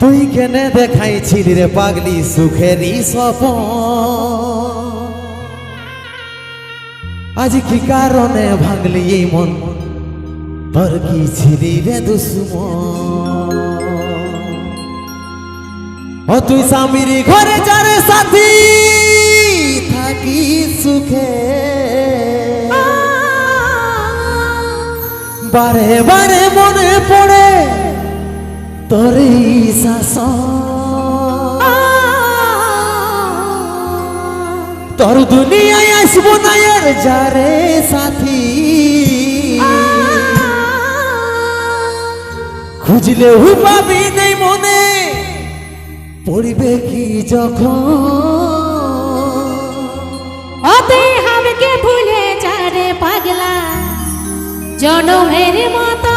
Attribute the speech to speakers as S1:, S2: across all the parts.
S1: তুই কেনে দেখাইছিলি রে পাগলি সুখেরই স্বপ্ন, আজ কি কারণে ভাঙলি এই মন, তোর কি ছিলি রে দুশ্মন? ও তুই স্বামীর ঘরে যারে সাথী থাকি সুখে, বারে বারে মনে পড়ে তোরই শাসন। তোর দুনিয়ায় আসবো না আর যারে সাথী, খুঁজলেও পাবি নেই মনে পড়বে কি যখন।
S2: ওতে আমাকে ভুলে যারে পাগলা জনমের মতো,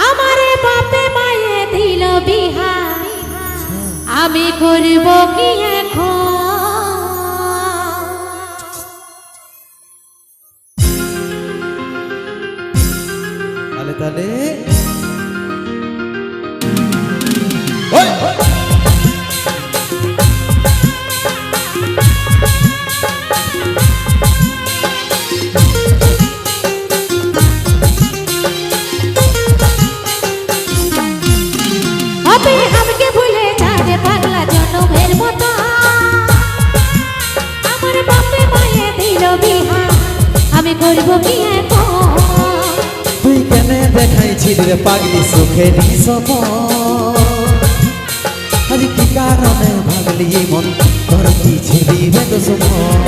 S2: আমারে বাপে মায়ে দিল বিহা, আমি করব কি এখন?
S1: তালে তালে
S2: ওতে আমাকে ভুলে যারে পাগলা জনমের মতো, আমার বাপে মায়ে দিল বিহা, আমি করব কি এখন?
S1: তুই কেনে দেখাইছিলি রে পাগলি সুখেরই স্বপ্ন, আজ কি কারণে ভাগলি এই মন, তোর কি ছিলি রে দুশ্মন?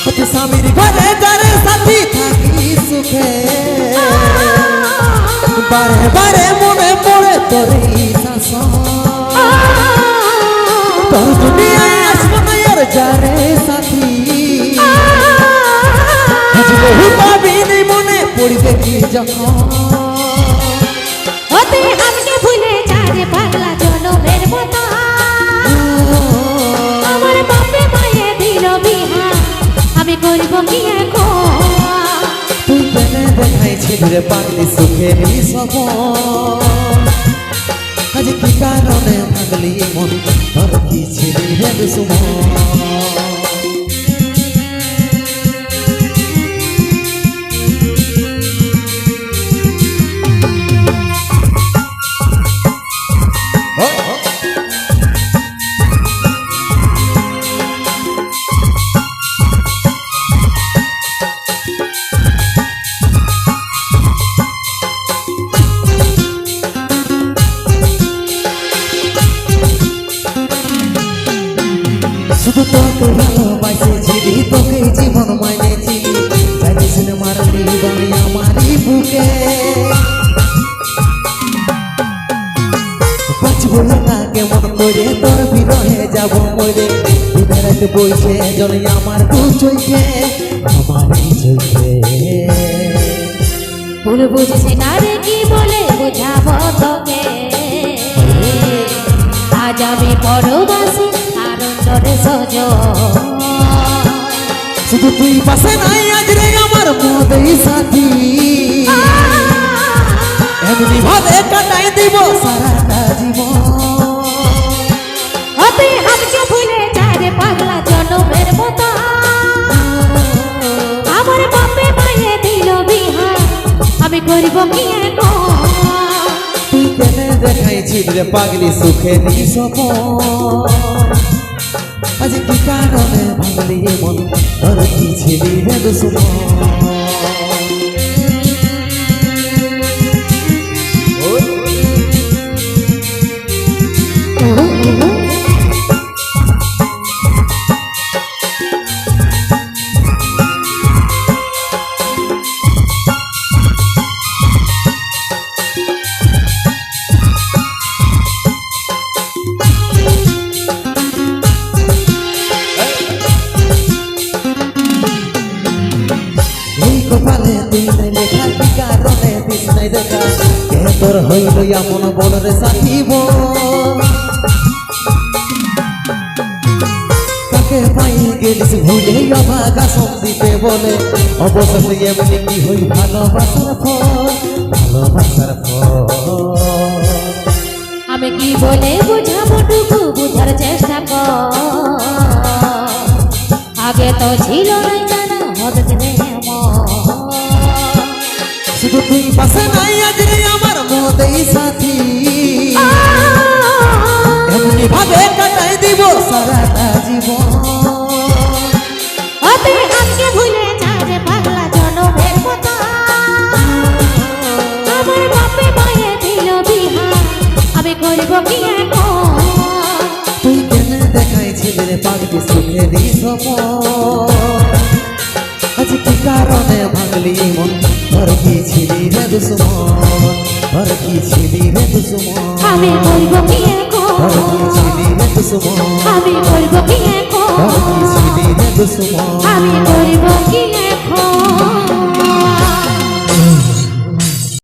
S1: ও তুই স্বামীর ঘরে যারে সাথী থাকি সুখে, বারে বারে মনে পড়ে তোরই শাসন। তোর দুনিয়ায় আসবো না আর যারে সাথী, খুঁজলেও পাবি নেই মনে পড়বে কি যখন।
S2: ওতে আমাকে ভুলে যারে পাগলা জনমের মতো, আমার বাপে মায়ে দিল বিহা, আমি করব কি এখন?
S1: তুই কেনে দেখাইছিলি রে পাগলি সুখেরই স্বপ্ন, আজ কি কারণে ভাগলি মন, তোর কি ছিলি রে দুশ্মন? শুধু তোকে ভালোবাসেছিলি, তোকে জীবন মাইনেছিলি, জানিস না মারলি বাড়ি আমারই বুকে। বাঁচবো না কেমন করে তোর বিরহে যাব মরে, বিদারাতে বইছে জলে আমার দু চোখে, আমারই চোখে।
S2: ভুল বুঝছি না রে কি বলে বুঝাবো তোকে, আজ আমি পরবাসী আনন্দরে সজন।
S1: শুধু তুই পাশে নাই আজ রে আমার মদেই সাথী, এমনি ভাবে কাটাই দিব সারাটা জীবন।
S2: ওতে আমাকে ভুলে যারে পাগলা জনমের মতো, আমার বাপে মায়ে দিল বিহা, আমি করব কি এখন?
S1: তুই কেনে দেখাইছিলি রে পাগলি সুখেরই স্বপ্ন, আজ কি কারণে ভাঙলি এ মন, তোর কি ছিলি রে দুশ্মন? কপালে তুই নাই লেখা, কি কারণে দিস নাই দেখা, কে তোর হইল এমন বল রে সাথী বল। কাকে পাই গেলিস ভুলে অভাগা সন্দীপে বলে অবশেষে এমনি কি হই ভালোবাসার ফল, ভালোবাসার ফল।
S2: আমি কি বলে বুঝাবো টুকু বুঝার চেষ্টা কর, আগে তো ছিল না জানা হবে রে মন।
S1: শুধু তুই পাশে নাই আজ রে আমার মদেই সাথী, এমনি ভাবে কাটাই দিব সারাটা জীবন।
S2: ওতে আজকে ভুলে যায় রে পাগলা জনমের কথা, আমার বাপে মায়ে দিল বিহা আমি করব কি এখন।
S1: তুই কেন দেখাইছিলি রে পাগলি সুখেরই সপন, আজ কি কারণে ভাঙলি মন, তোর কি ছিলি রে দুশ্মন, তোর কি ছিলি রে দুশ্মন,
S2: আমি করব কি
S1: তোর কি
S2: এখন,
S1: ছিলি রে দুশ্মন,
S2: আমি করব কি
S1: তোর কি
S2: এখন,
S1: ছিলি রে দুশ্মন।
S2: আমি করব কি এখন।